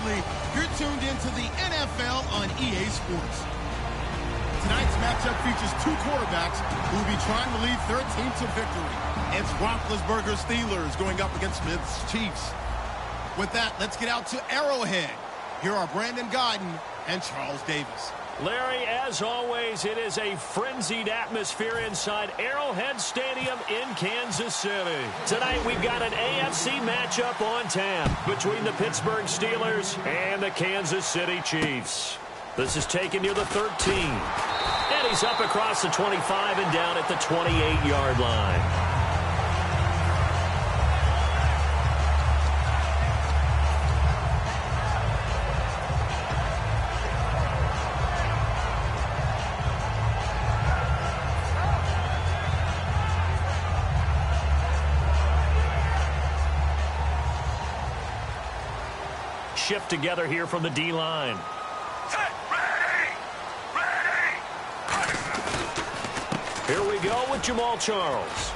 Absolutely. You're tuned into the NFL on EA Sports. Tonight's matchup features two quarterbacks who will be trying to lead their team to victory. It's Roethlisberger's Steelers going up against Smith's Chiefs. With that, let's get out to Arrowhead. Here are Brandon Godden and Charles Davis. Larry, as always, it is a frenzied atmosphere inside Arrowhead Stadium in Kansas City. Tonight, we've got an AFC matchup on tap between the Pittsburgh Steelers and the Kansas City Chiefs. This is taken near the 13. And he's up across the 25 and down at the 28-yard line. Shift together here from the D-line. Here we go with Jamal Charles.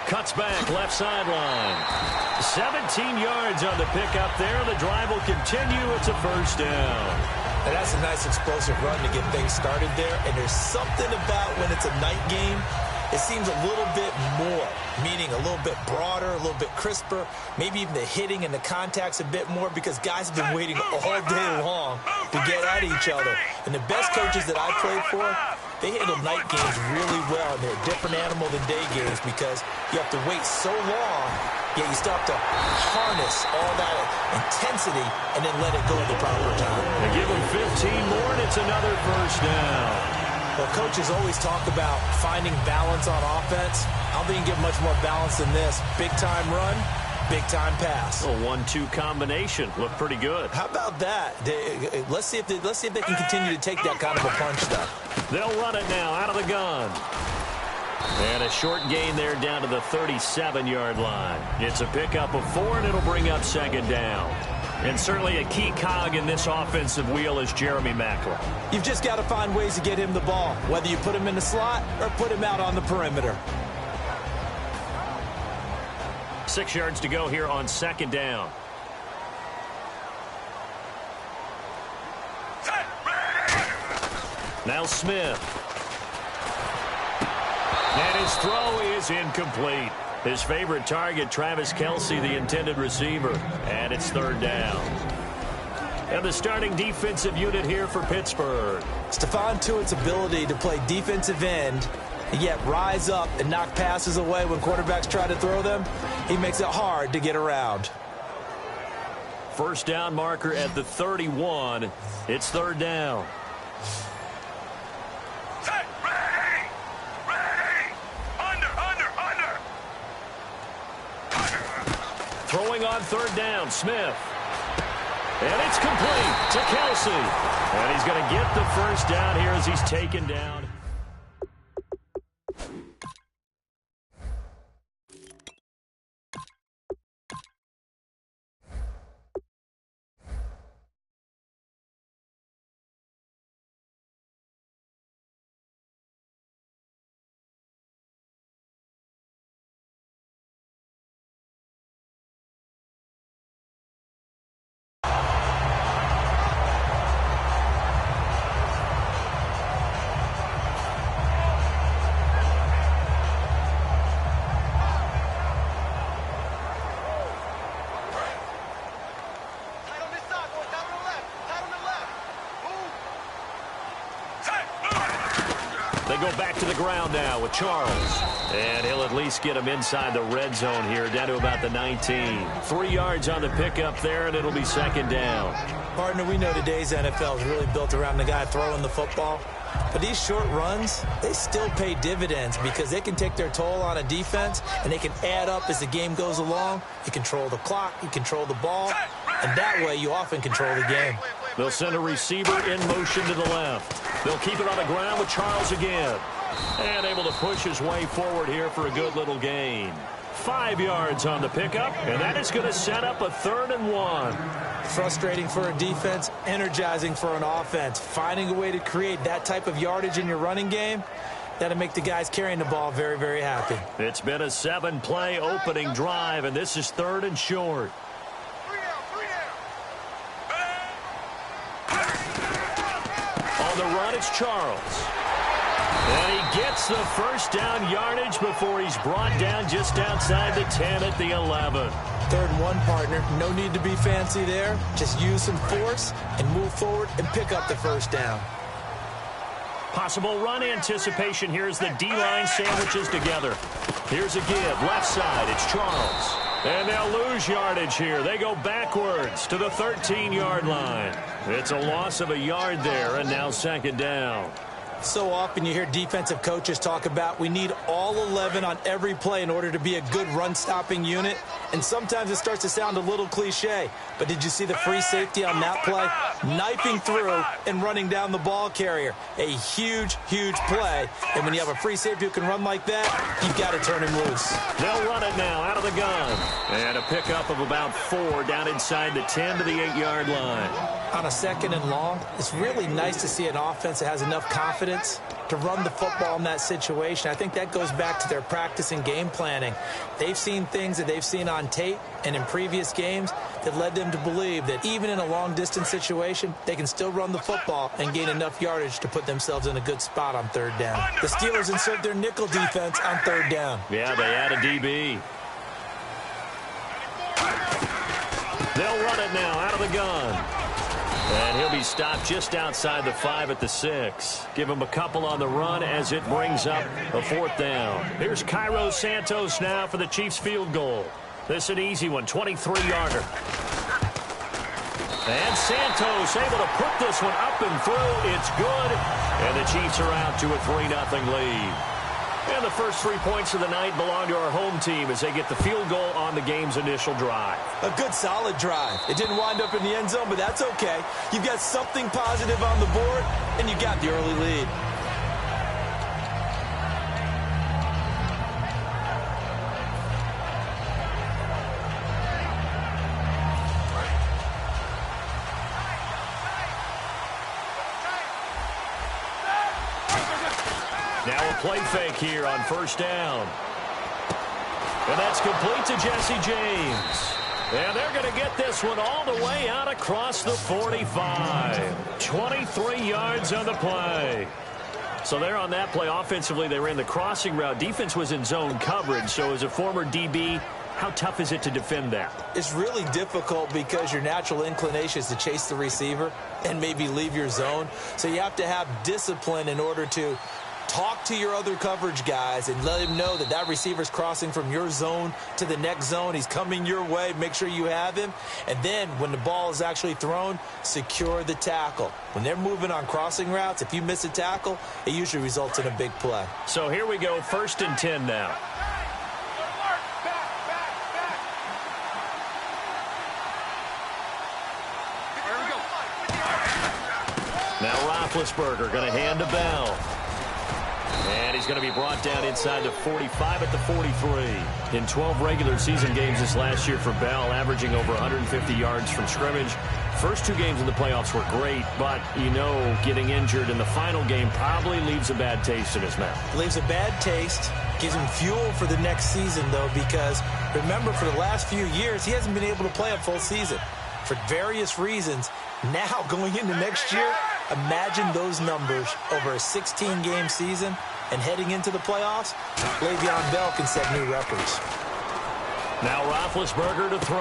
Cuts back, left sideline. 17 yards on the pickup there. The drive will continue. It's a first down. And that's a nice explosive run to get things started there. And there's something about when it's a night game, it seems a little bit more, meaning a little bit broader, a little bit crisper, maybe even the hitting and the contact's a bit more because guys have been waiting all day long to get at each other. And the best coaches that I played for, they handle night games really well, and they're a different animal than day games because you have to wait so long, yet you still have to harness all that intensity and then let it go at the proper time. They give them 15 more, and it's another first down. Well, coaches always talk about finding balance on offense. I don't think you get much more balance than this. Big-time run, big-time pass. A 1-2 combination. Looked pretty good. How about that? Let's see if they can continue to take that kind of a punch, though. They'll run it now out of the gun. And a short gain there down to the 37-yard line. It's a pickup of 4, and it'll bring up second down. And certainly a key cog in this offensive wheel is Jeremy Maclin. You've just got to find ways to get him the ball, whether you put him in the slot or put him out on the perimeter. 6 yards to go here on second down. Now Smith. And his throw is incomplete. His favorite target, Travis Kelce, the intended receiver. And it's third down. And the starting defensive unit here for Pittsburgh. Stephon Tuitt's ability to play defensive end and yet rise up and knock passes away when quarterbacks try to throw them, he makes it hard to get around. First down marker at the 31. It's third down. Throwing on third down, Smith. And it's complete to Kelce. And he's going to get the first down here as he's taken down. Go back to the ground now with Charles. And he'll at least get him inside the red zone here, down to about the 19. 3 yards on the pickup there, and it'll be second down. Partner, we know today's NFL is really built around the guy throwing the football. But these short runs, they still pay dividends because they can take their toll on a defense, and they can add up as the game goes along. You control the clock, you control the ball, and that way you often control the game. They'll send a receiver in motion to the left. They'll keep it on the ground with Charles again. And able to push his way forward here for a good little gain. 5 yards on the pickup, and that is going to set up a 3rd and 1. Frustrating for a defense, energizing for an offense. Finding a way to create that type of yardage in your running game, that'll make the guys carrying the ball very, very happy. It's been a 7-play opening drive, and this is 3rd and short. run, it's Charles. And he gets the first down yardage before he's brought down just outside the 10 at the 11. 3rd and 1, partner. No need to be fancy there. Just use some force and move forward and pick up the first down. Possible run anticipation here as the D-line sandwiches together. Here's a give. Left side, it's Charles. And they'll lose yardage here. They go backwards to the 13-yard line. It's a loss of a yard there, and now 2nd down. So often you hear defensive coaches talk about we need all 11 on every play in order to be a good run-stopping unit. And sometimes it starts to sound a little cliche. But did you see the free safety on that play? Knifing through and running down the ball carrier. A huge, huge play. And when you have a free safety who can run like that, you've got to turn him loose. They'll run it now out of the gun. And a pickup of about 4 down inside the 10 to the 8-yard line. On a 2nd and long, it's really nice to see an offense that has enough confidence to run the football in that situation. I think that goes back to their practice and game planning. They've seen things that they've seen on tape and in previous games that led them to believe that even in a long-distance situation, they can still run the football and gain enough yardage to put themselves in a good spot on 3rd down. The Steelers insert their nickel defense on 3rd down. Yeah, they add a DB. They'll run it now out of the gun. And he'll be stopped just outside the 5 at the 6. Give him a couple on the run as it brings up a 4th down. Here's Cairo Santos now for the Chiefs field goal. This is an easy one, 23-yarder. And Santos able to put this one up and through. It's good. And the Chiefs are out to a 3-0 lead. And the first 3 points of the night belong to our home team as they get the field goal on the game's initial drive. A good, solid drive. It didn't wind up in the end zone, but that's okay. You've got something positive on the board, and you got the early lead. Now a play fake here on 1st down. And that's complete to Jesse James. And they're going to get this one all the way out across the 45. 23 yards on the play. So there on that play, offensively, they ran the crossing route. Defense was in zone coverage. So as a former DB, how tough is it to defend that? It's really difficult because your natural inclination is to chase the receiver and maybe leave your zone. So you have to have discipline in order to talk to your other coverage guys and let him know that that receiver's crossing from your zone to the next zone. He's coming your way. Make sure you have him. And then when the ball is actually thrown, secure the tackle. When they're moving on crossing routes, if you miss a tackle, it usually results in a big play. So here we go, 1st and 10 now. Now Roethlisberger going to hand to Bell. And he's going to be brought down inside the 45 at the 43. In 12 regular season games this last year for Bell, averaging over 150 yards from scrimmage. First 2 games in the playoffs were great, but, you know, getting injured in the final game probably leaves a bad taste in his mouth. Leaves a bad taste. Gives him fuel for the next season, though, because, remember, for the last few years, he hasn't been able to play a full season for various reasons. Now, going into next year, imagine those numbers over a 16-game season and heading into the playoffs. Le'Veon Bell can set new records. Now Roethlisberger to throw.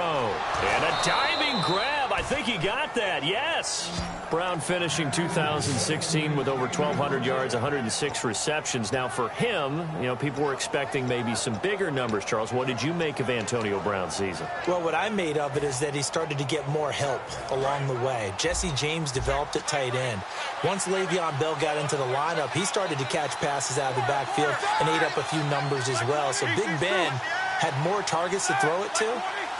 And a diving grab. I think he got that. Yes. Brown finishing 2016 with over 1,200 yards, 106 receptions. Now for him, you know, people were expecting maybe some bigger numbers, Charles. What did you make of Antonio Brown's season? Well, what I made of it is that he started to get more help along the way. Jesse James developed at tight end. Once Le'Veon Bell got into the lineup, he started to catch passes out of the backfield and ate up a few numbers as well. So Big Ben had more targets to throw it to.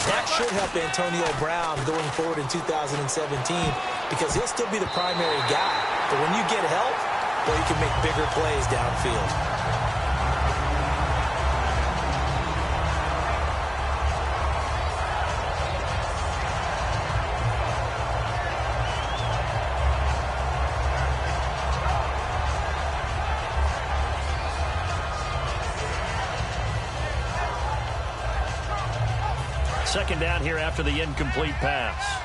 That should help Antonio Brown going forward in 2017 because he'll still be the primary guy. But when you get help, well, you can make bigger plays downfield. Second down here after the incomplete pass.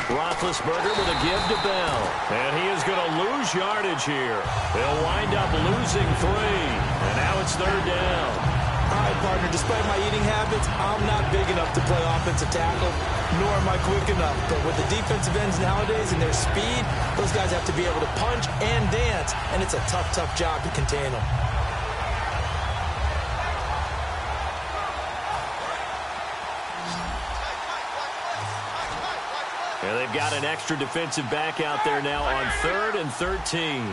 Roethlisberger with a give to Bell. And he is going to lose yardage here. They'll wind up losing 3. And now it's 3rd down. All right, partner, despite my eating habits, I'm not big enough to play offensive tackle, nor am I quick enough. But with the defensive ends nowadays and their speed, those guys have to be able to punch and dance, and it's a tough, tough job to contain them. And they've got an extra defensive back out there now on 3rd and 13.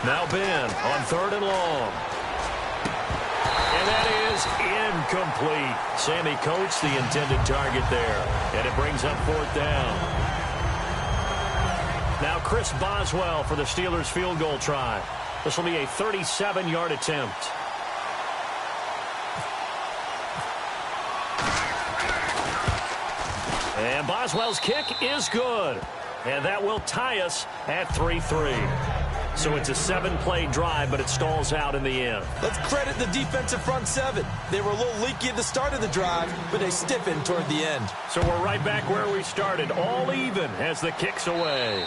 Now Ben on 3rd and long. And that is incomplete. Sammy Coates, the intended target there. And it brings up 4th down. Now Chris Boswell for the Steelers field goal try. This will be a 37-yard attempt. And Boswell's kick is good. And that will tie us at 3-3. So it's a 7-play drive, but it stalls out in the end. Let's credit the defensive front 7. They were a little leaky at the start of the drive, but they stiffened toward the end. So we're right back where we started, all even as the kick's away.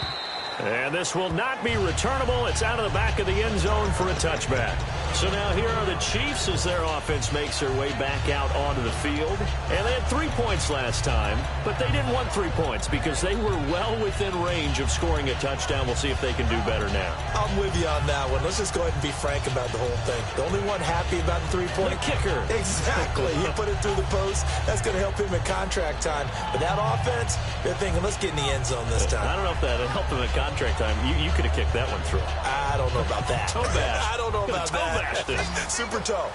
And this will not be returnable. It's out of the back of the end zone for a touchback. So now here are the Chiefs as their offense makes their way back out onto the field. And they had 3 points last time, but they didn't want 3 points because they were well within range of scoring a touchdown. We'll see if they can do better now. I'm with you on that one. Let's just go ahead and be frank about the whole thing. The only one happy about the 3-point kicker. Exactly. He put it through the post. That's going to help him in contract time. But that offense, they're thinking, let's get in the end zone this time. I don't know if that helped him in contract time. You could have kicked that one through. I don't know about that. Toe bash. I don't know about that. Super toe.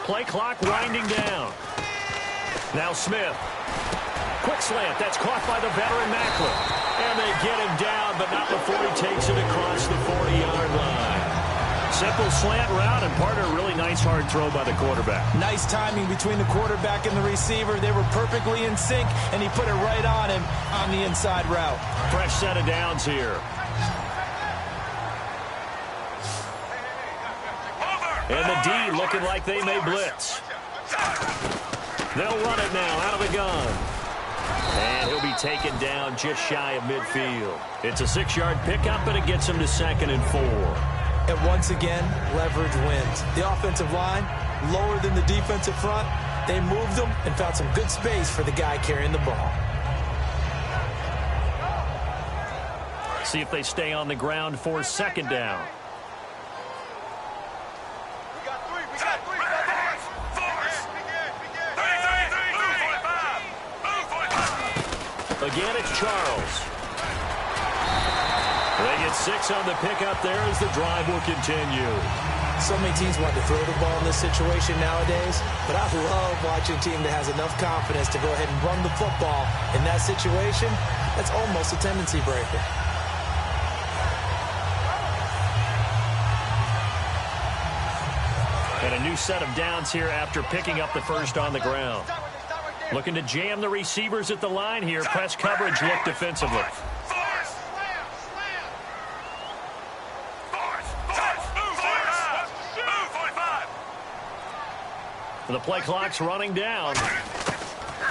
Play clock winding down. Now Smith. Quick slant. That's caught by the veteran Macklin. And they get him down, but not before he takes it across the 40-yard line. Simple slant route, and partner, really nice hard throw by the quarterback. Nice timing between the quarterback and the receiver. They were perfectly in sync, and he put it right on him on the inside route. Fresh set of downs here. And the D looking like they may blitz. They'll run it now out of the gun. And he'll be taken down just shy of midfield. It's a 6-yard pickup, and it gets him to 2nd and 4. And once again, leverage wins. The offensive line, lower than the defensive front. They moved them and found some good space for the guy carrying the ball. See if they stay on the ground for 2nd down. Again, it's Charles. They get 6 on the pickup there as the drive will continue. So many teams want to throw the ball in this situation nowadays, but I love watching a team that has enough confidence to go ahead and run the football in that situation. That's almost a tendency breaker. And a new set of downs here after picking up the first on the ground. Looking to jam the receivers at the line here. Press coverage look defensively. The play clock's running down.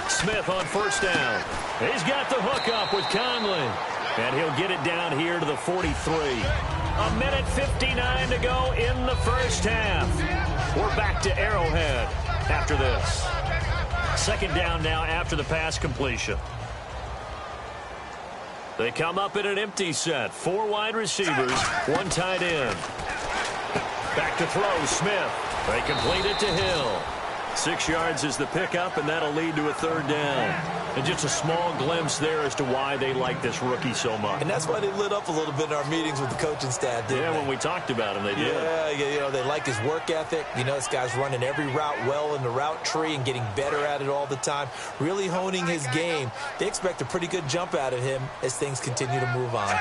Smith on 1st down. He's got the hook up with Conley. And he'll get it down here to the 43. A minute 59 to go in the first half. We're back to Arrowhead after this. 2nd down now after the pass completion. They come up in an empty set. 4 wide receivers, 1 tight end. Back to throw, Smith. They complete it to Hill. 6 yards is the pickup, and that'll lead to a 3rd down. And just a small glimpse there as to why they like this rookie so much. And that's why they lit up a little bit in our meetings with the coaching staff, didn't they? When we talked about him, they did. Yeah, you know, they like his work ethic. You know, this guy's running every route well in the route tree and getting better at it all the time, really honing his game. They expect a pretty good jump out of him as things continue to move on.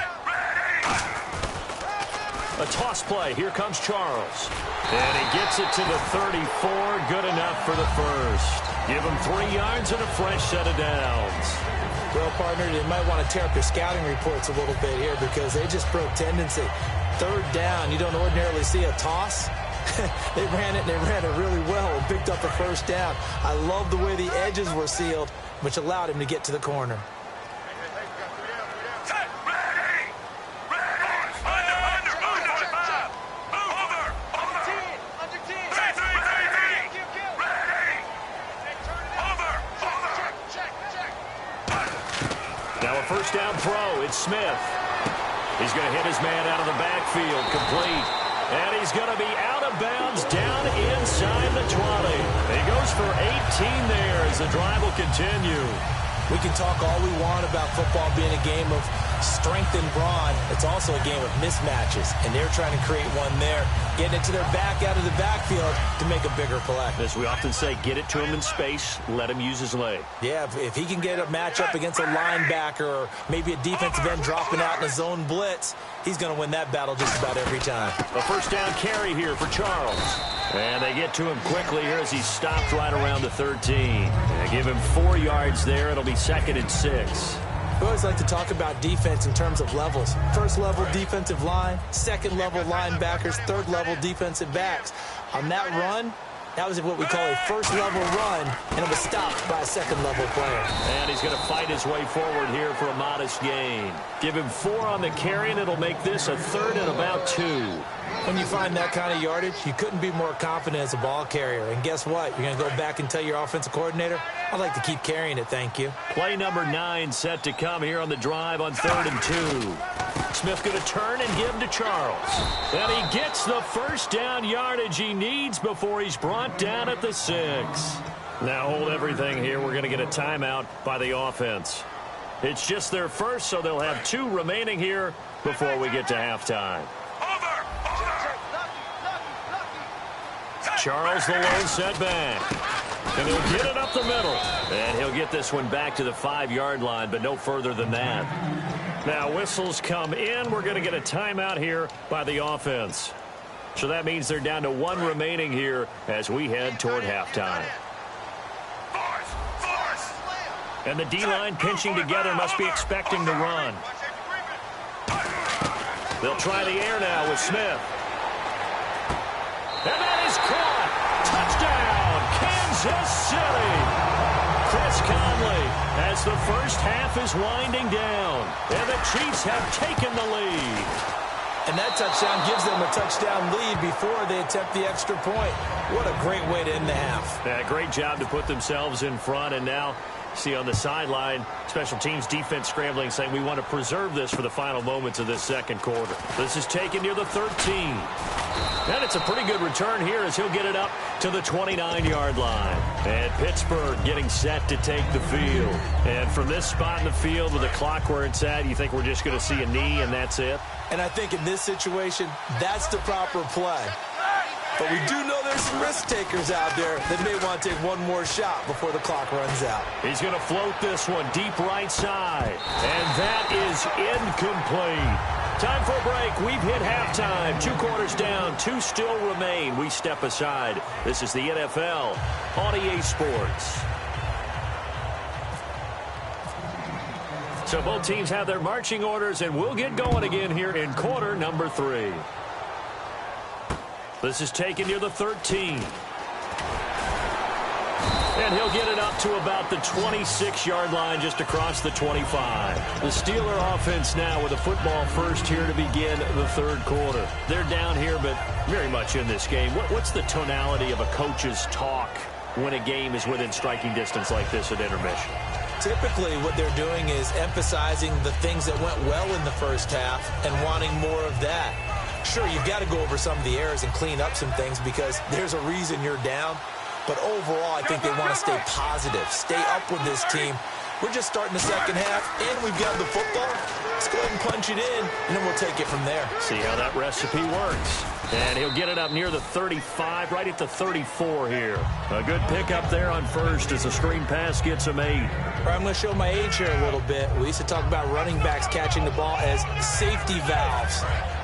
A toss play. Here comes Charles. And he gets it to the 34. Good enough for the first. Give them 3 yards and a fresh set of downs. Well, partner, they might want to tear up their scouting reports a little bit here because they just broke tendency. 3rd down, you don't ordinarily see a toss. They ran it, and they ran it really well and picked up a 1st down. I love the way the edges were sealed, which allowed him to get to the corner. Now a 1st down throw. It's Smith. He's going to hit his man out of the backfield. Complete. And he's going to be out of bounds down inside the 20. He goes for 18 there as the drive will continue. We can talk all we want about football being a game of strength and brawn. It's also a game of mismatches, and they're trying to create one there, getting it to their back out of the backfield to make a bigger play. As we often say, get it to him in space, let him use his leg. Yeah, if he can get a matchup against a linebacker or maybe a defensive end dropping out in a zone blitz, he's going to win that battle just about every time. A 1st down carry here for Charles. And they get to him quickly here as he's stopped right around the 13. They give him 4 yards there. It'll be 2nd and 6. We always like to talk about defense in terms of levels. 1st level defensive line, 2nd level linebackers, 3rd level defensive backs. On that run, that was what we call a 1st level run, and it was stopped by a 2nd level player. And he's going to fight his way forward here for a modest gain. Give him 4 on the carry, and it'll make this a 3rd and about 2. When you find that kind of yardage, you couldn't be more confident as a ball carrier. And guess what? You're going to go back and tell your offensive coordinator, I'd like to keep carrying it, thank you. Play number 9 set to come here on the drive on 3rd and 2. Smith going to turn and give to Charles. And he gets the 1st down yardage he needs before he's brought down at the 6. Now hold everything here. We're going to get a timeout by the offense. It's just their first, so they'll have 2 remaining here before we get to halftime. Charles, the lone setback. And he'll get it up the middle. And he'll get this one back to the 5-yard line, but no further than that. Now whistles come in. We're going to get a timeout here by the offense. So that means they're down to 1 remaining here as we head toward halftime. And the D-line pinching together must be expecting to run. They'll try the air now with Smith. And that is caught. Touchdown, Kansas City. Chris Conley as the 1st half is winding down. And the Chiefs have taken the lead. And that touchdown gives them a touchdown lead before they attempt the extra point. What a great way to end the half. Yeah, great job to put themselves in front. And now, see on the sideline, special teams defense scrambling, saying we want to preserve this for the final moments of this 2nd quarter. This is taken near the 13. And it's a pretty good return here as he'll get it up to the 29-yard line. And Pittsburgh getting set to take the field. And from this spot in the field with the clock where it's at, you think we're just going to see a knee and that's it? And I think in this situation, that's the proper play. But we do know there's some risk takers out there that may want to take one more shot before the clock runs out. He's going to float this one deep right side. And that is incomplete. Time for a break. We've hit halftime. 2 quarters down. 2 still remain. We step aside. This is the NFL on EA Sports. So both teams have their marching orders, and we'll get going again here in quarter number 3. This is taken near the 13. And he'll get it up to about the 26-yard line, just across the 25. The Steeler offense now with a football first here to begin the 3rd quarter. They're down here, but very much in this game. What's the tonality of a coach's talk when a game is within striking distance like this at intermission? Typically, what they're doing is emphasizing the things that went well in the 1st half and wanting more of that. Sure, you've got to go over some of the errors and clean up some things because there's a reason you're down. But overall, I think they want to stay positive, stay up with this team. We're just starting the 2nd half, and we've got the football. Let's go ahead and punch it in, and then we'll take it from there. See how that recipe works. And he'll get it up near the 35, right at the 34 here. A good pickup there on first as the screen pass gets him 8. All right, I'm going to show my age here a little bit. We used to talk about running backs catching the ball as safety valves.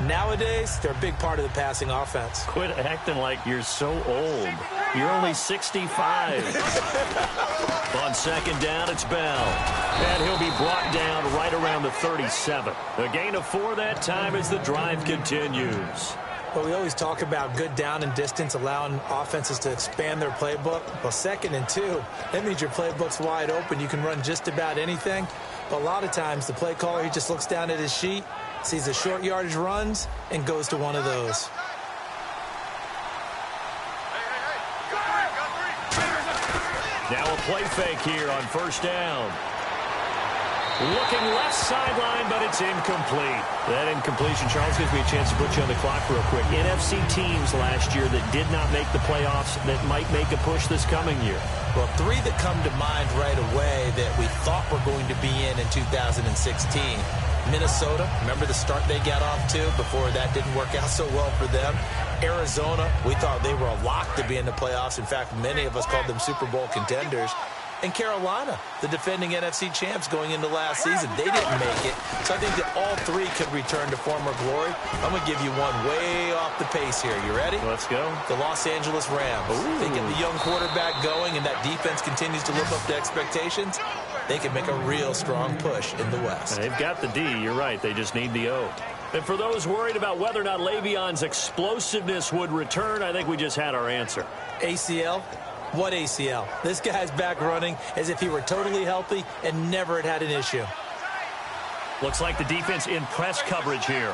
Nowadays, they're a big part of the passing offense. Quit acting like you're so old. You're only 65. On second down, it's Bell. And he'll be brought down right around the 37. A gain of 4 that time as the drive continues. Well, we always talk about good down and distance, allowing offenses to expand their playbook. Well, 2nd and 2, that means your playbook's wide open. You can run just about anything. But a lot of times, the play caller, he just looks down at his sheet, sees the short yardage runs, and goes to one of those. Now a play fake here on first down. Looking left sideline, but it's incomplete. That incompletion, Charles, gives me a chance to put you on the clock real quick. NFC teams last year that did not make the playoffs that might make a push this coming year. Well, 3 that come to mind right away that we thought were going to be in 2016. Minnesota, remember the start they got off to before that didn't work out so well for them. Arizona, we thought they were a lock to be in the playoffs. In fact, many of us called them Super Bowl contenders. And Carolina, the defending NFC champs going into last season, they didn't make it. So I think that all 3 could return to former glory. I'm going to give you one way off the pace here. You ready? Let's go. The Los Angeles Rams. Ooh. They get the young quarterback going, and that defense continues to live up to expectations. They can make a real strong push in the West. They've got the D. You're right. They just need the O. And for those worried about whether or not Le'Veon's explosiveness would return, I think we just had our answer. ACL? What ACL? This guy's back running as if he were totally healthy and never had an issue. Looks like the defense in press coverage here.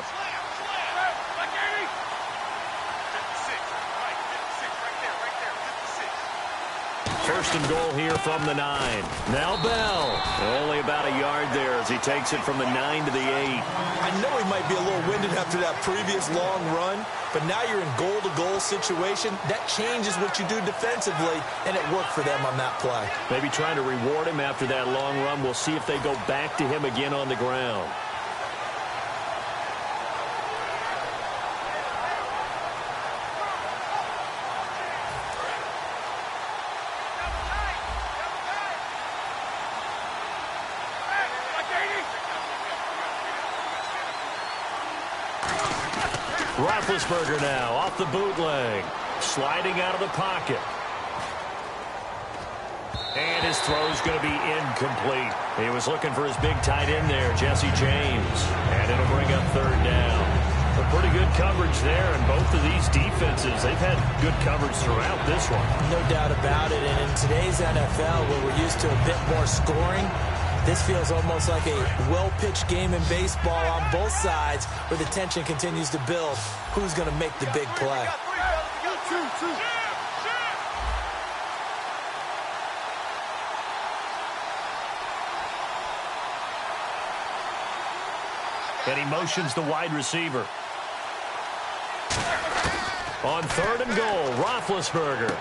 First and goal here from the 9. Now Bell. Only about a yard there as he takes it from the 9 to the 8. I know he might be a little winded after that previous long run, but now you're in goal-to-goal situation. That changes what you do defensively, and it worked for them on that play. Maybe trying to reward him after that long run. We'll see if they go back to him again on the ground. Roethlisberger now off the bootleg. Sliding out of the pocket. And his throw's going to be incomplete. He was looking for his big tight end there, Jesse James. And it'll bring up 3rd down. A pretty good coverage there, and both of these defenses, they've had good coverage throughout this one. No doubt about it. And in today's NFL, where we're used to a bit more scoring, this feels almost like a well-pitched game in baseball on both sides where the tension continues to build. Who's going to make the big play? And he motions the wide receiver. On 3rd and goal, Roethlisberger.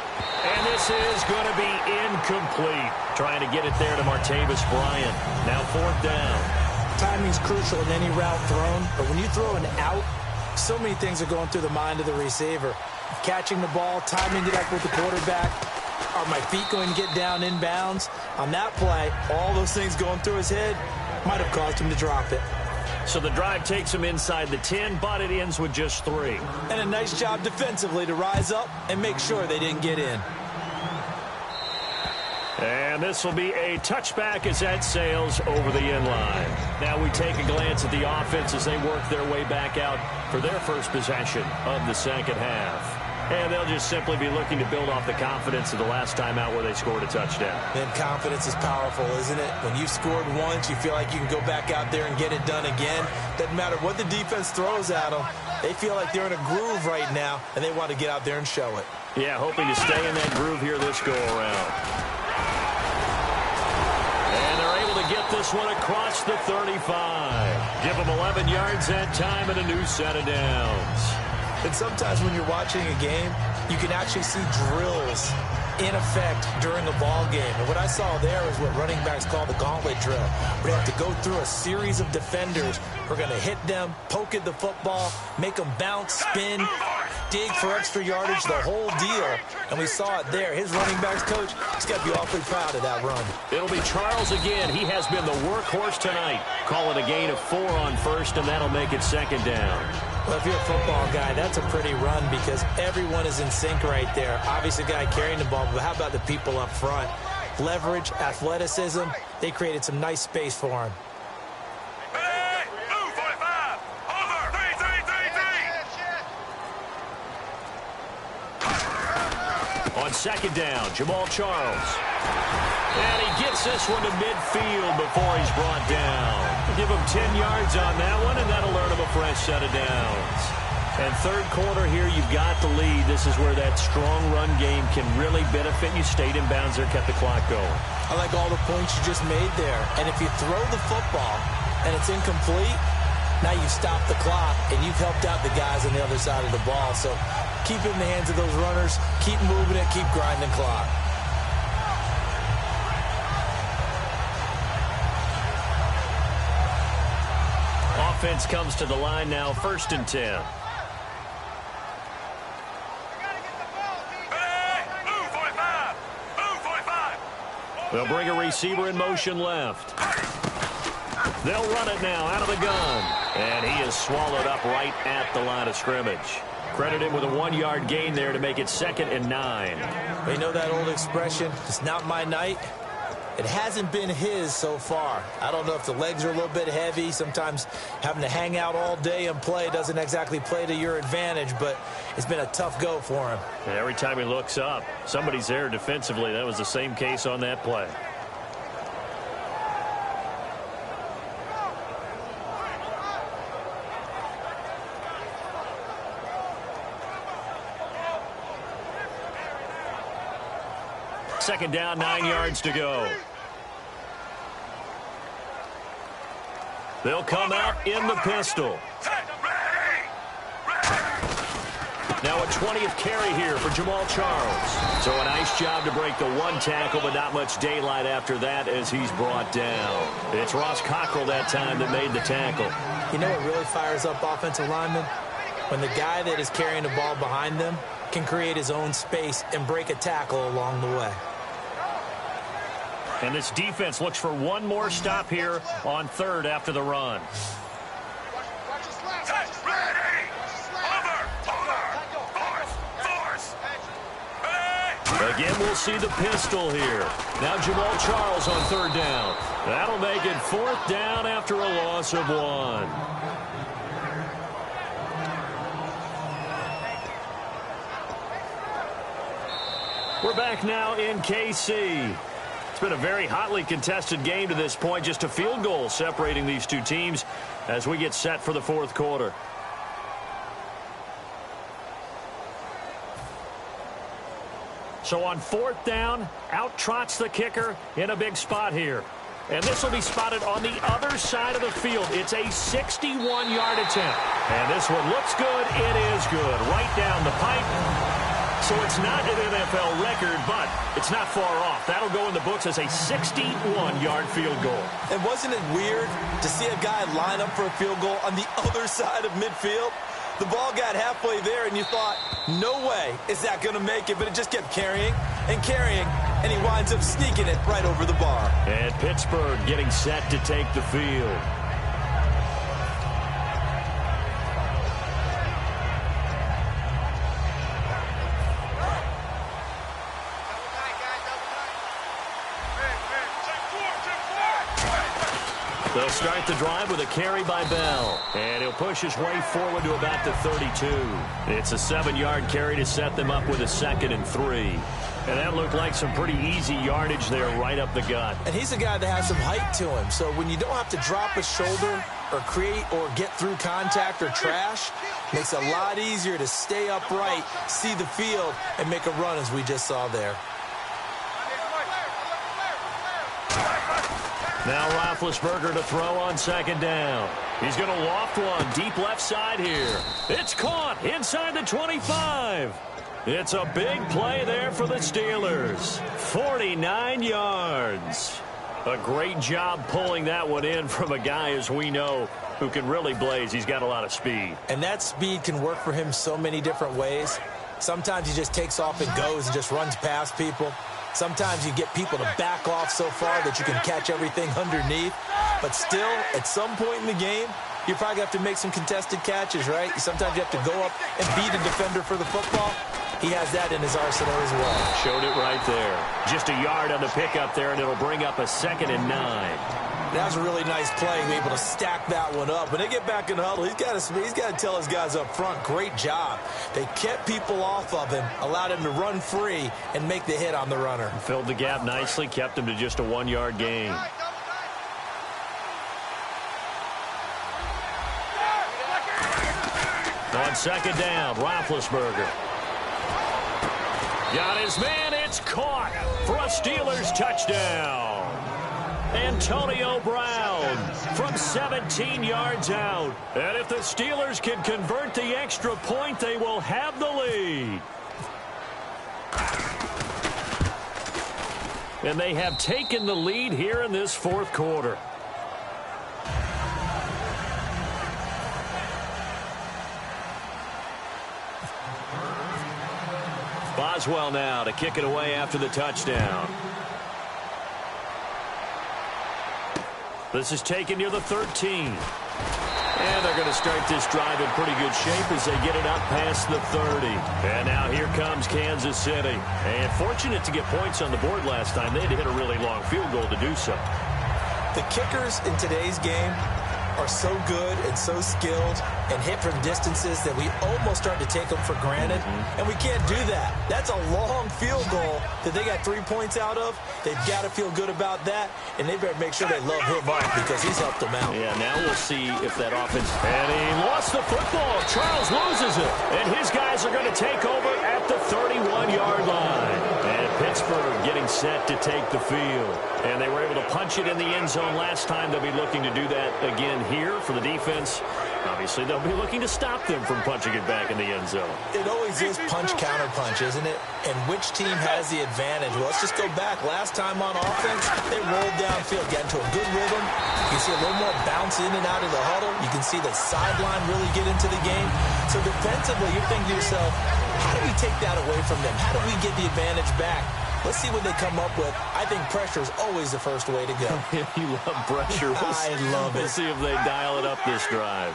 And this is going to be incomplete. Trying to get it there to Martavis Bryant. Now 4th down. Timing's crucial in any route thrown, but when you throw an out, so many things are going through the mind of the receiver. Catching the ball, timing it up with the quarterback. Are my feet going to get down inbounds? On that play, all those things going through his head might have caused him to drop it. So the drive takes him inside the 10, but it ends with just 3. And a nice job defensively to rise up and make sure they didn't get in. And this will be a touchback as that sails over the end line. Now we take a glance at the offense as they work their way back out for their first possession of the second half. And they'll just simply be looking to build off the confidence of the last time out where they scored a touchdown. And confidence is powerful, isn't it? When you've scored once, you feel like you can go back out there and get it done again. Doesn't matter what the defense throws at them. They feel like they're in a groove right now, and they want to get out there and show it. Yeah, hoping to stay in that groove here this go-around. And they're able to get this one across the 35. Give them 11 yards that time and a new set of downs. And sometimes when you're watching a game, you can actually see drills in effect during a ball game. And what I saw there is what running backs call the gauntlet drill. We have to go through a series of defenders. We're going to hit them, poke at the football, make them bounce, spin, dig for extra yardage, the whole deal. And we saw it there. His running backs coach, he's got to be awfully proud of that run. It'll be Charles again. He has been the workhorse tonight. Call it a gain of 4 on first, and that'll make it 2nd down. Well, if you're a football guy, that's a pretty run because everyone is in sync right there. Obviously, the guy carrying the ball, but how about the people up front? Leverage, athleticism, they created some nice space for him. On second down, Jamal Charles. And he gets this one to midfield before he's brought down. Give him 10 yards on that one, and that'll earn him a fresh set of downs. And third quarter here, you've got the lead. This is where that strong run game can really benefit you. Stayed in bounds there, kept the clock going. I like all the points you just made there. And if you throw the football and it's incomplete, now you've stopped the clock, and you've helped out the guys on the other side of the ball. So keep it in the hands of those runners. Keep moving it. Keep grinding clock. Offense comes to the line now, 1st and 10. They'll bring a receiver in motion left. They'll run it now out of the gun. And he is swallowed up right at the line of scrimmage. Credit him with a 1-yard gain there to make it 2nd and 9. You know that old expression, it's not my night. It hasn't been his so far. I don't know if the legs are a little bit heavy. Sometimes having to hang out all day and play doesn't exactly play to your advantage, but it's been a tough go for him. And every time he looks up, somebody's there defensively. That was the same case on that play. Second down, 9 yards to go. They'll come out in the pistol. Now a 20th carry here for Jamal Charles. So a nice job to break the one tackle, but not much daylight after that as he's brought down. It's Ross Cockrell that time that made the tackle. You know what really fires up offensive linemen? When the guy that is carrying the ball behind them can create his own space and break a tackle along the way. And this defense looks for one more stop here on 3rd after the run. Again, we'll see the pistol here. Now Jamal Charles on 3rd down. That'll make it 4th down after a loss of 1. We're back now in KC. It's been a very hotly contested game to this point. Just a field goal separating these two teams as we get set for the 4th quarter. So on 4th down, out trots the kicker in a big spot here. And this will be spotted on the other side of the field. It's a 61-yard attempt. And this one looks good. It is good. Right down the pipe. So it's not an NFL record, but it's not far off. That'll go in the books as a 61-yard field goal. And wasn't it weird to see a guy line up for a field goal on the other side of midfield? The ball got halfway there, and you thought, no way is that going to make it. But it just kept carrying and carrying, and he winds up sneaking it right over the bar. And Pittsburgh getting set to take the field. They'll start the drive with a carry by Bell. And he'll push his way forward to about the 32. It's a 7-yard carry to set them up with a 2nd and 3. And that looked like some pretty easy yardage there right up the gut. And he's a guy that has some height to him. So when you don't have to drop a shoulder or create or get through contact or trash, makes it a lot easier to stay upright, see the field, and make a run as we just saw there. Now Roethlisberger to throw on 2nd down. He's going to loft one deep left side here. It's caught inside the 25. It's a big play there for the Steelers. 49 yards. A great job pulling that one in from a guy, as we know, who can really blaze. He's got a lot of speed. And that speed can work for him so many different ways. Sometimes he just takes off and goes and just runs past people. Sometimes you get people to back off so far that you can catch everything underneath. But still, at some point in the game, You probably have to make some contested catches, right? Sometimes you have to go up and beat a defender for the football. He has that in his arsenal as well. Showed it right there. Just a yard on the pickup there, and it'll bring up a 2nd and 9. That was a really nice play, be able to stack that one up. When they get back in the huddle, he's got to tell his guys up front, great job. They kept people off of him, allowed him to run free and make the hit on the runner. Filled the gap nicely, kept him to just a 1-yard gain. On 2nd down, Roethlisberger. Got his man, it's caught for a Steelers touchdown. Antonio Brown from 17 yards out. And if the Steelers can convert the extra point, they will have the lead. And they have taken the lead here in this 4th quarter. Boswell now to kick it away after the touchdown. This is taken near the 13. And they're going to start this drive in pretty good shape as they get it up past the 30. And now here comes Kansas City. And fortunate to get points on the board last time. They had to hit a really long field goal to do so. The kickers in today's game are so good and so skilled and hit from distances that we almost start to take them for granted. And we can't do that. That's a long field goal that they got 3 points out of. They've got to feel good about that, and they better make sure they love him up because he's helped them out. Yeah, now we'll see if that offense... And he lost the football. Charles loses it. And his guys are going to take over at the 31-yard line. And Pittsburgh getting set to take the field. And they were able to punch it in the end zone last time. They'll be looking to do that again here for the defense. Obviously, they'll be looking to stop them from punching it back in the end zone. It always is punch-counter-punch, isn't it? And which team has the advantage? Well, let's just go back. Last time on offense, they rolled downfield, got into a good rhythm. You can see a little more bounce in and out of the huddle. You can see the sideline really get into the game. So defensively, you're thinking to yourself, how do we take that away from them? How do we get the advantage back? Let's see what they come up with. I think pressure is always the first way to go. You love pressure. I love it. We'll see if they dial it up this drive.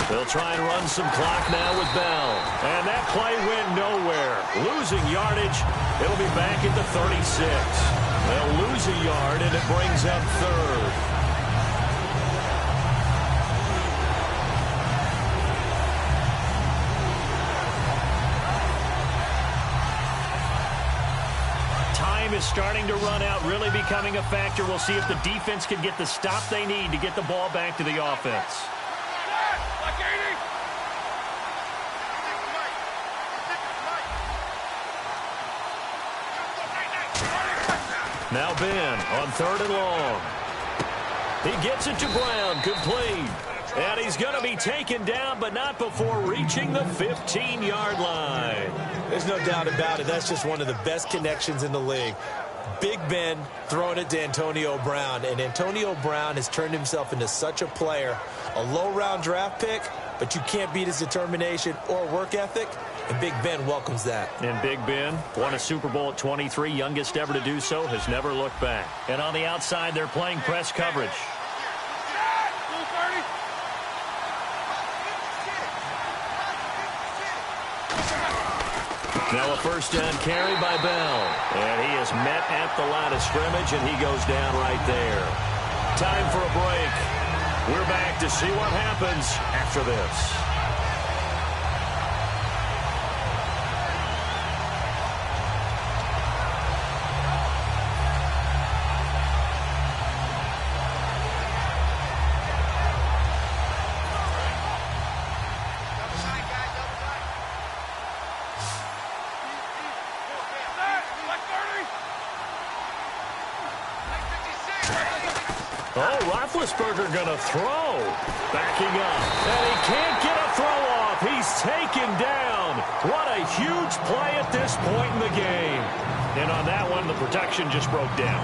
They'll try and run some clock now with Bell. And that play went nowhere. Losing yardage. It'll be back at the 36. They'll lose a yard, and it brings up 3rd. Time is starting to run out, really becoming a factor. We'll see if the defense can get the stop they need to get the ball back to the offense. Now Ben on 3rd and long. He gets it to Brown, complete. And he's going to be taken down, but not before reaching the 15-yard line. There's no doubt about it. That's just one of the best connections in the league. Big Ben throwing it to Antonio Brown. And Antonio Brown has turned himself into such a player. A low-round draft pick, but you can't beat his determination or work ethic. And Big Ben welcomes that. And Big Ben won a Super Bowl at 23, youngest ever to do so, has never looked back. And on the outside, they're playing press coverage. Now a first down carry by Bell. And he is met at the line of scrimmage, and he goes down right there. Time for a break. We're back to see what happens after this. Oh, Roethlisberger going to throw. Backing up. And he can't get a throw off. He's taken down. What a huge play at this point in the game. And on that one, the protection just broke down.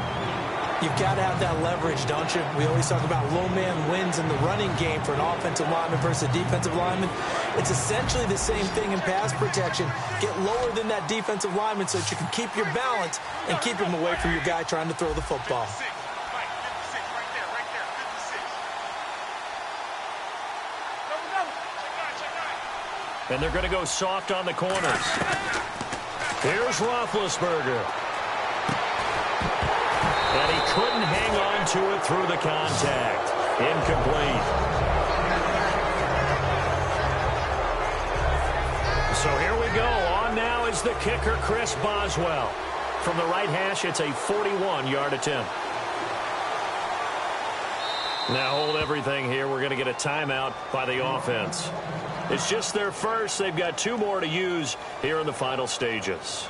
You've got to have that leverage, don't you? We always talk about low man wins in the running game for an offensive lineman versus a defensive lineman. It's essentially the same thing in pass protection. Get lower than that defensive lineman so that you can keep your balance and keep him away from your guy trying to throw the football. And they're going to go soft on the corners. Here's Roethlisberger. And he couldn't hang on to it through the contact. Incomplete. So here we go. On now is the kicker, Chris Boswell. From the right hash, it's a 41-yard attempt. Now hold everything here. We're going to get a timeout by the offense. It's just their first. They've got 2 more to use here in the final stages.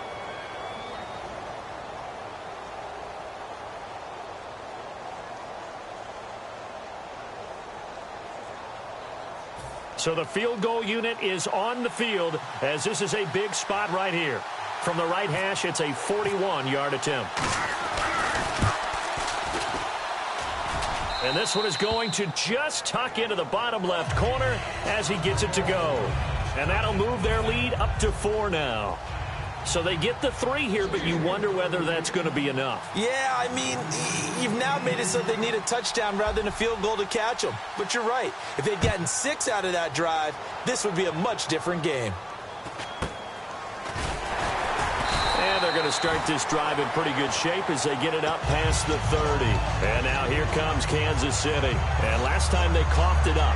So the field goal unit is on the field as this is a big spot right here. From the right hash, it's a 41-yard attempt. And this one is going to just tuck into the bottom left corner as he gets it to go. And that'll move their lead up to 4 now. So they get the 3 here, but you wonder whether that's going to be enough. Yeah, I mean, you've now made it so they need a touchdown rather than a field goal to catch them. But you're right. If they'd gotten 6 out of that drive, this would be a much different game. And they're going to start this drive in pretty good shape as they get it up past the 30. And now here comes Kansas City. And last time they coughed it up,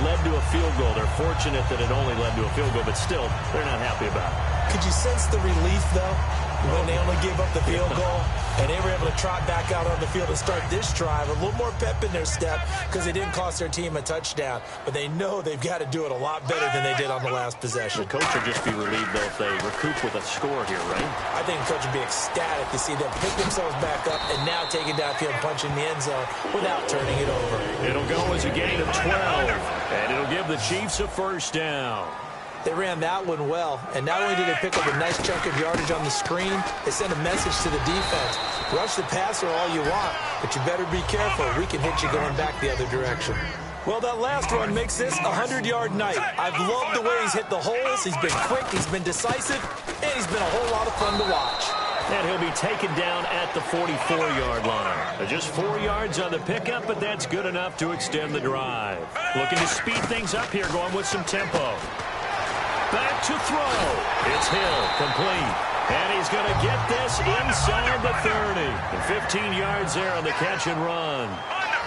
led to a field goal. They're fortunate that it only led to a field goal, but still, they're not happy about it. Could you sense the relief, though, when they only gave up the field goal and they were able to trot back out on the field and start this drive? A little more pep in their step because they didn't cost their team a touchdown, but they know they've got to do it a lot better than they did on the last possession. The coach will just be relieved, though, if they recoup with a score here, right? I think the coach would be ecstatic to see them pick themselves back up and now take it downfield, punching the end zone without turning it over. It'll go as a gain of 12, and it'll give the Chiefs a first down. They ran that one well, and not only did they pick up a nice chunk of yardage on the screen, they sent a message to the defense. Rush the passer all you want, but you better be careful. We can hit you going back the other direction. Well, that last run makes this a 100-yard night. I've loved the way he's hit the holes. He's been quick, he's been decisive, and he's been a whole lot of fun to watch. And he'll be taken down at the 44-yard line. Just 4 yards on the pickup, but that's good enough to extend the drive. Looking to speed things up here, going with some tempo. Back to throw. It's Hill, complete. And he's going to get this inside the 30. And 15 yards there on the catch and run.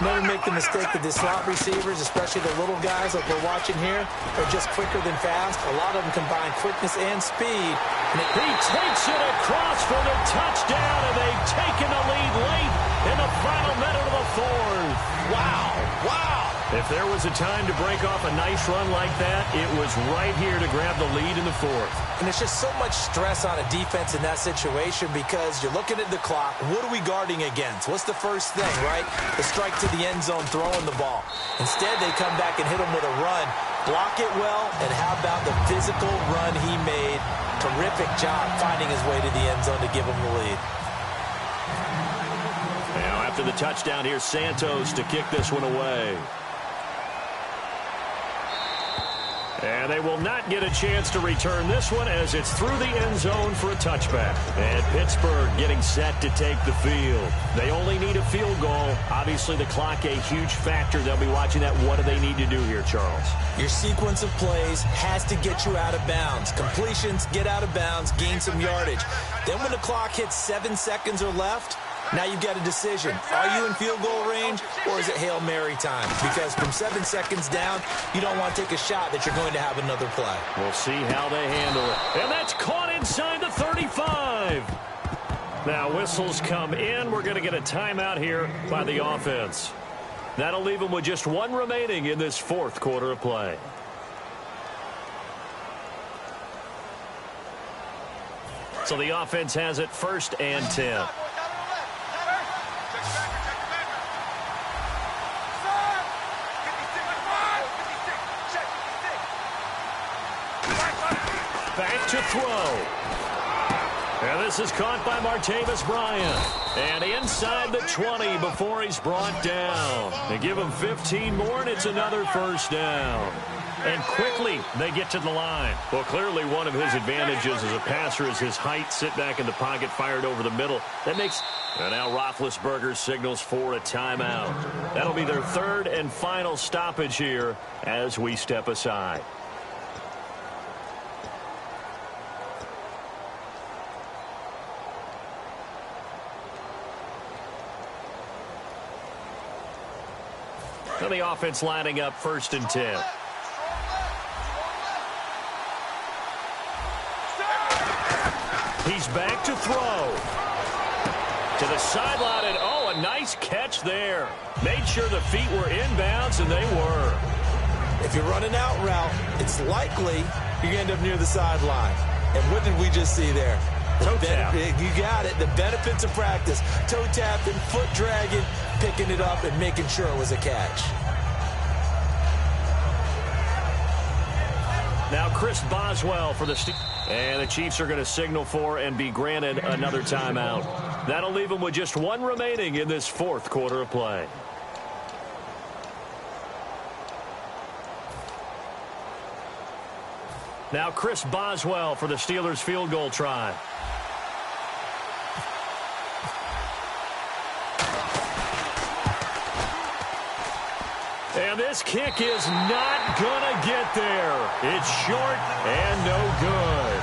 Never make the mistake that the slot receivers, especially the little guys like we're watching here, are just quicker than fast. A lot of them combine quickness and speed. And he takes it across for the touchdown, and they've taken the lead late in the final minute of the 4th. Wow, wow. If there was a time to break off a nice run like that, it was right here to grab the lead in the 4th. And it's just so much stress on a defense in that situation because you're looking at the clock. What are we guarding against? What's the first thing, right? The strike to the end zone, throwing the ball. Instead, they come back and hit him with a run. Block it well, and how about the physical run he made? Terrific job finding his way to the end zone to give him the lead. Now, after the touchdown, here's Santos to kick this one away. And they will not get a chance to return this one as it's through the end zone for a touchback. And Pittsburgh getting set to take the field. They only need a field goal. Obviously, the clock a huge factor. They'll be watching that. What do they need to do here, Charles? Your sequence of plays has to get you out of bounds. Completions, get out of bounds, gain some yardage. Then when the clock hits 7 seconds or left, now you've got a decision. Are you in field goal range or is it Hail Mary time? Because from 7 seconds down, you don't want to take a shot that you're going to have another play. We'll see how they handle it. And that's caught inside the 35. Now whistles come in. We're going to get a timeout here by the offense. That'll leave them with just 1 remaining in this 4th quarter of play. So the offense has it 1st and 10. Back to throw. And this is caught by Martavis Bryant. And inside the 20 before he's brought down. They give him 15 more, and it's another first down. And quickly, they get to the line. Well, clearly one of his advantages as a passer is his height. Sit back in the pocket, fired over the middle. That makes... And now Roethlisberger signals for a timeout. That'll be their 3rd and final stoppage here as we step aside. And the offense lining up 1st and 10. He's back to throw. To the sideline, and oh, a nice catch there. Made sure the feet were inbounds, and they were. If you're running out route, it's likely you end up near the sideline. And what did we just see there? Toe tap. You got it. The benefits of practice. Toe tapping, foot dragging, picking it up, and making sure it was a catch. Now Chris Boswell for the Steelers. And the Chiefs are going to signal for and be granted another timeout. That'll leave them with just one remaining in this 4th quarter of play. Now Chris Boswell for the Steelers field goal try. And this kick is not going to get there. It's short and no good.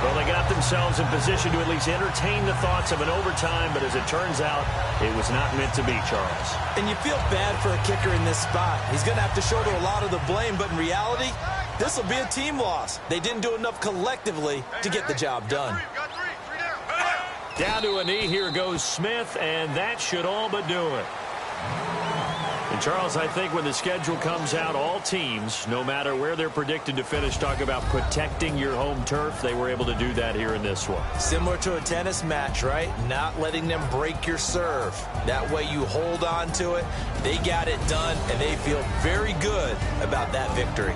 Well, they got themselves in position to at least entertain the thoughts of an overtime, but as it turns out, it was not meant to be, Charles. And you feel bad for a kicker in this spot. He's going to have to shoulder a lot of the blame, but in reality, this will be a team loss. They didn't do enough collectively to get the job done. Down to a knee, here goes Smith, and that should all but do it. And, Charles, I think when the schedule comes out, all teams, no matter where they're predicted to finish, talk about protecting your home turf. They were able to do that here in this one. Similar to a tennis match, right? Not letting them break your serve. That way you hold on to it. They got it done, and they feel very good about that victory.